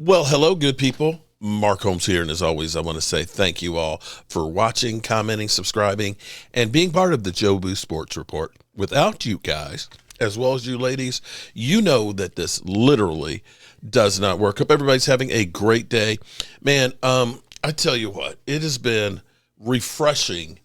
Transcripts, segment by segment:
Well, hello, good people. Mark Holmes here, and as always, I want to say thank you all for watching, commenting, subscribing, and being part of the Jobu Sports Report. Without you guys, as well as you ladies, you know that this literally does not work. Hope everybody's having a great day. Man, I tell you what, it has been refreshing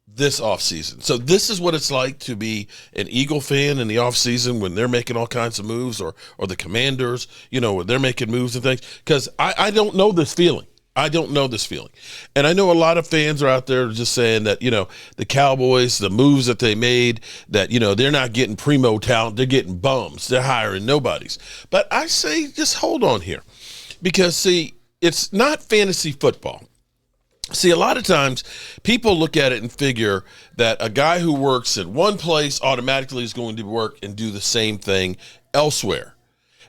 this offseason. So this is what it's like to be an Eagle fan in the offseason when they're making all kinds of moves, or the Commanders, when they're making moves and things. Because I don't know this feeling. I don't know this feeling. And I know a lot of fans are out there just saying that, the Cowboys, the moves that they made, that, they're not getting primo talent. They're getting bums. They're hiring nobodies. But I say just hold on here. Because, see, it's not fantasy football. See, a lot of times people look at it and figure that a guy who works in one place automatically is going to work and do the same thing elsewhere.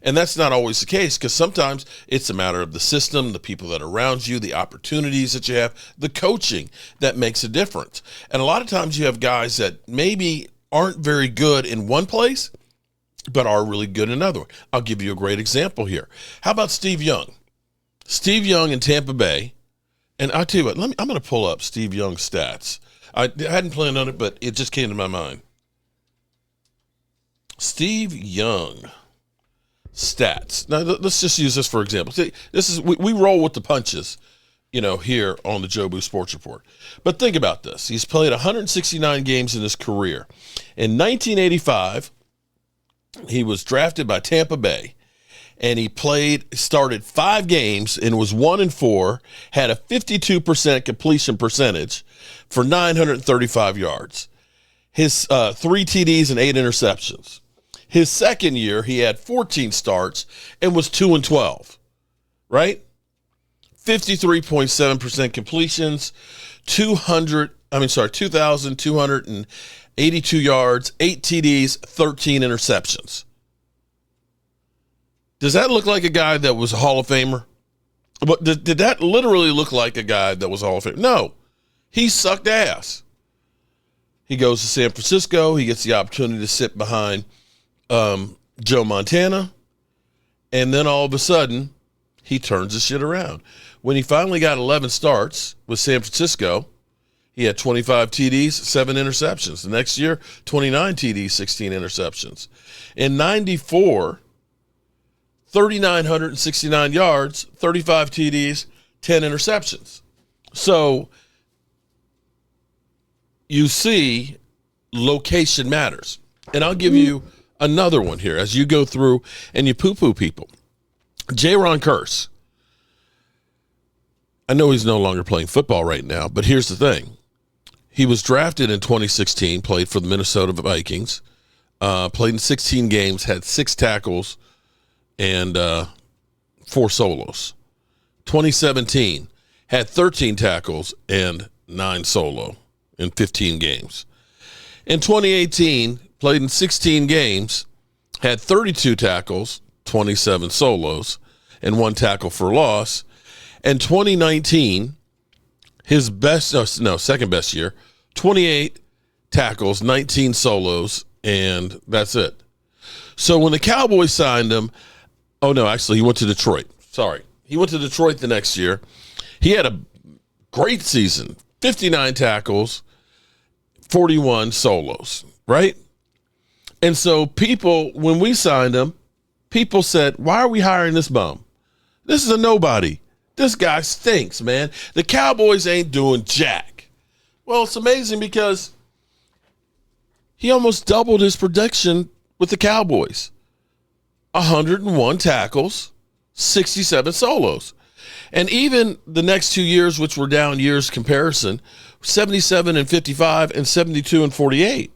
And that's not always the case, because sometimes it's a matter of the system, the people that are around you, the opportunities that you have, the coaching that makes a difference. And a lot of times you have guys that maybe aren't very good in one place, but are really good in another one. I'll give you a great example here. How about Steve Young? Steve Young in Tampa Bay. And I'll tell you what, I'm going to pull up Steve Young's stats. I hadn't planned on it, but it just came to my mind. Steve Young stats. Now, let's just use this for example. See, we roll with the punches, here on the Jobu Sports Report. But think about this. He's played 169 games in his career. In 1985, he was drafted by Tampa Bay. And he started 5 games and was 1-4, had a 52% completion percentage for 935 yards. His 3 TDs and 8 interceptions. His second year, he had 14 starts and was 2-12, right? 53.7% completions, 2,282 yards, 8 TDs, 13 interceptions. Does that look like a guy that was a Hall of Famer? But did that literally look like a guy that was a Hall of Famer? No. He sucked ass. He goes to San Francisco. He gets the opportunity to sit behind Joe Montana. And then all of a sudden, he turns the shit around. When he finally got 11 starts with San Francisco, he had 25 TDs, 7 interceptions. The next year, 29 TDs, 16 interceptions. In 94... 3,969 yards, 35 TDs, 10 interceptions. So you see, location matters. And I'll give you another one here as you go through and you poo-poo people. Jaron Kearse. I know he's no longer playing football right now, but here's the thing. He was drafted in 2016, played for the Minnesota Vikings, played in 16 games, had 6 tackles, and 4 solos. 2017 had 13 tackles and 9 solo in 15 games. In 2018, played in 16 games, had 32 tackles, 27 solos, and 1 tackle for loss. And 2019, his second best year, 28 tackles, 19 solos, and that's it. So when the Cowboys signed him, he went to Detroit. Sorry. He went to Detroit the next year. He had a great season, 59 tackles, 41 solos, right? And so when we signed him, people said, why are we hiring this bum? This is a nobody. This guy stinks, man. The Cowboys ain't doing jack. Well, it's amazing because he almost doubled his production with the Cowboys. 101 tackles, 67 solos. And even the next 2 years, which were down years comparison, 77 and 55 and 72 and 48.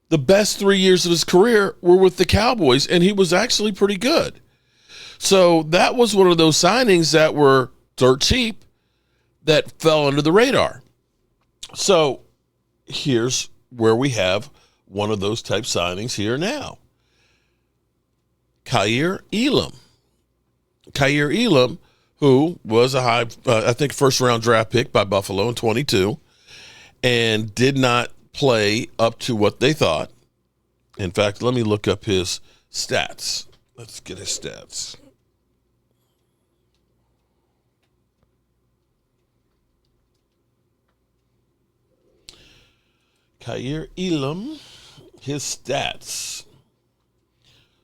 The best 3 years of his career were with the Cowboys, and he was actually pretty good. So that was one of those signings that were dirt cheap that fell under the radar. So here's where we have one of those type signings here now. Kaiir Elam. Kaiir Elam, who was a first-round draft pick by Buffalo in 22, and did not play up to what they thought. In fact, let me look up his stats. Let's get his stats. Kaiir Elam, his stats.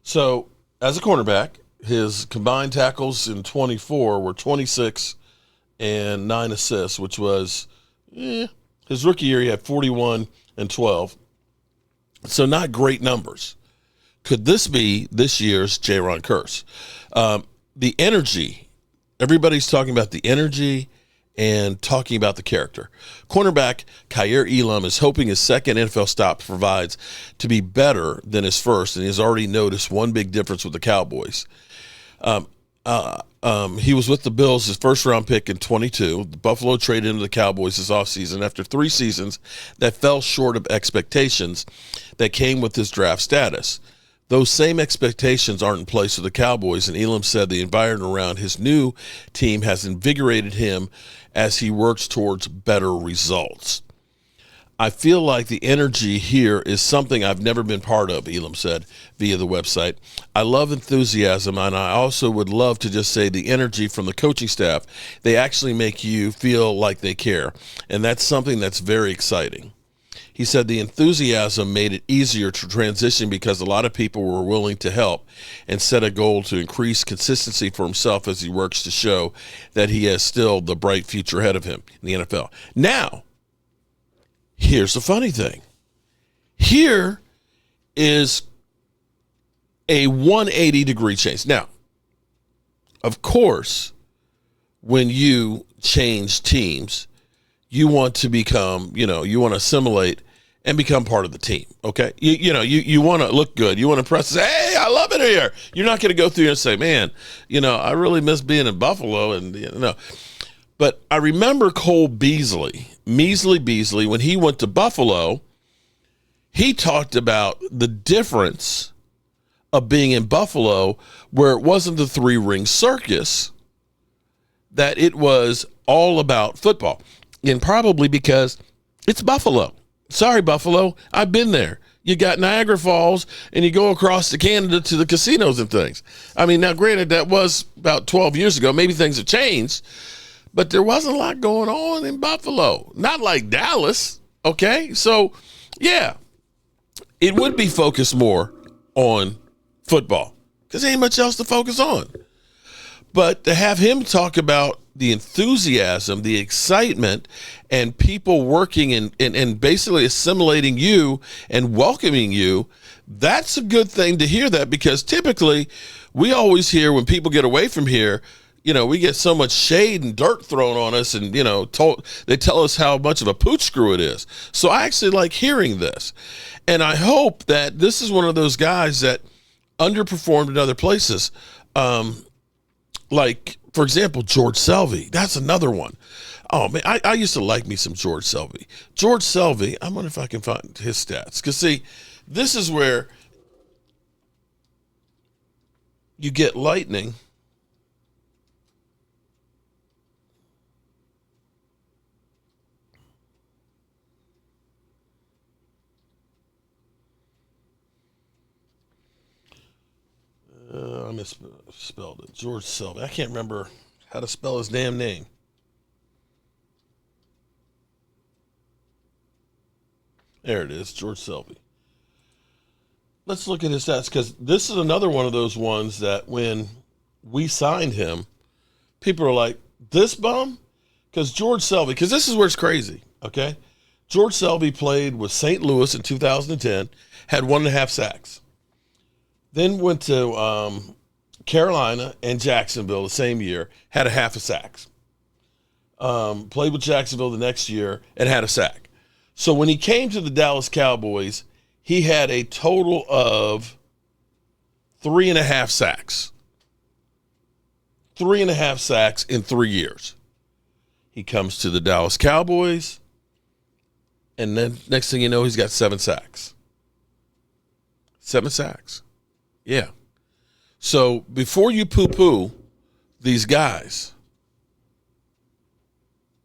So, as a cornerback, his combined tackles in 24 were 26 and 9 assists, which was his rookie year. He had 41 and 12. So not great numbers. Could this be this year's Jaron Curse? The energy, everybody's talking about the energy and talking about the character. Cornerback Kaiir Elam is hoping his second NFL stop provides to be better than his first, and he has already noticed one big difference with the Cowboys. He was with the Bills, his first-round pick in 22. The Buffalo traded him to the Cowboys this offseason after 3 seasons that fell short of expectations that came with his draft status. Those same expectations aren't in place with the Cowboys, and Elam said the environment around his new team has invigorated him as he works towards better results. I feel like the energy here is something I've never been part of, Elam said via the website. I love enthusiasm, and I also would love to just say the energy from the coaching staff. They actually make you feel like they care, and that's something that's very exciting. He said the enthusiasm made it easier to transition because a lot of people were willing to help and set a goal to increase consistency for himself as he works to show that he has still the bright future ahead of him in the NFL. Now, here's the funny thing. Here is a 180-degree change. Now, of course, when you change teams, you want to become, you want to assimilate and become part of the team, okay? You want to look good. You want to impress, say, hey, I love it here. You're not going to go through here and say, man, I really miss being in Buffalo. And, But I remember Cole Beasley, when he went to Buffalo, he talked about the difference of being in Buffalo where it wasn't the 3-ring circus, that it was all about football. And probably because it's Buffalo. Sorry, Buffalo, I've been there. You got Niagara Falls, and you go across to Canada to the casinos and things. I mean, now granted, that was about 12 years ago. Maybe things have changed. But there wasn't a lot going on in Buffalo. Not like Dallas, okay? So, yeah, it would be focused more on football because there ain't much else to focus on. But to have him talk about the enthusiasm, the excitement, and people working and basically assimilating you and welcoming you, that's a good thing to hear that, because typically we always hear when people get away from here, we get so much shade and dirt thrown on us, and, they tell us how much of a pooch screw it is. So I actually like hearing this. And I hope that this is one of those guys that underperformed in other places. Like, for example, George Selvey. That's another one. Oh, man, I used to like me some George Selvey. George Selvey, I wonder if I can find his stats. Because, see, this is where you get lightning. I misspelled it. George Selvey. I can't remember how to spell his damn name. There it is, George Selvey. Let's look at his stats, because this is another one of those ones that when we signed him, people are like, this bum? Because George Selvey, because this is where it's crazy, okay? George Selvey played with St. Louis in 2010, had 1.5 sacks. Then went to Carolina and Jacksonville the same year, had 0.5 sacks. Played with Jacksonville the next year and had a sack. So when he came to the Dallas Cowboys, he had a total of 3.5 sacks. 3.5 sacks in 3 years. He comes to the Dallas Cowboys, and then next thing you know, he's got 7 sacks. 7 sacks. Yeah. So before you poo-poo these guys,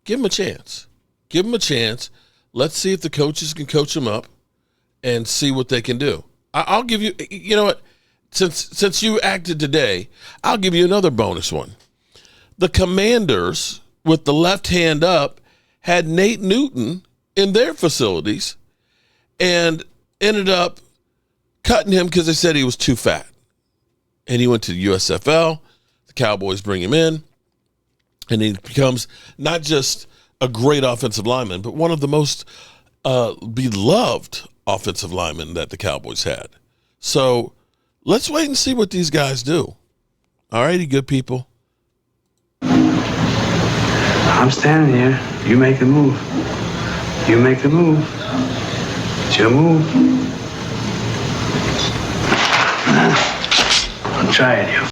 give them a chance. Give them a chance. Let's see if the coaches can coach them up and see what they can do. I'll give you, you know what? since you acted today, I'll give you another bonus one. The Commanders, with the left hand up, had Nate Newton in their facilities and ended up cutting him because they said he was too fat. And he went to the USFL. The Cowboys bring him in, and he becomes not just a great offensive lineman, but one of the most beloved offensive linemen that the Cowboys had. So let's wait and see what these guys do. All righty, good people. I'm standing here. You make the move. You make the move. It's your move. I'm trying you.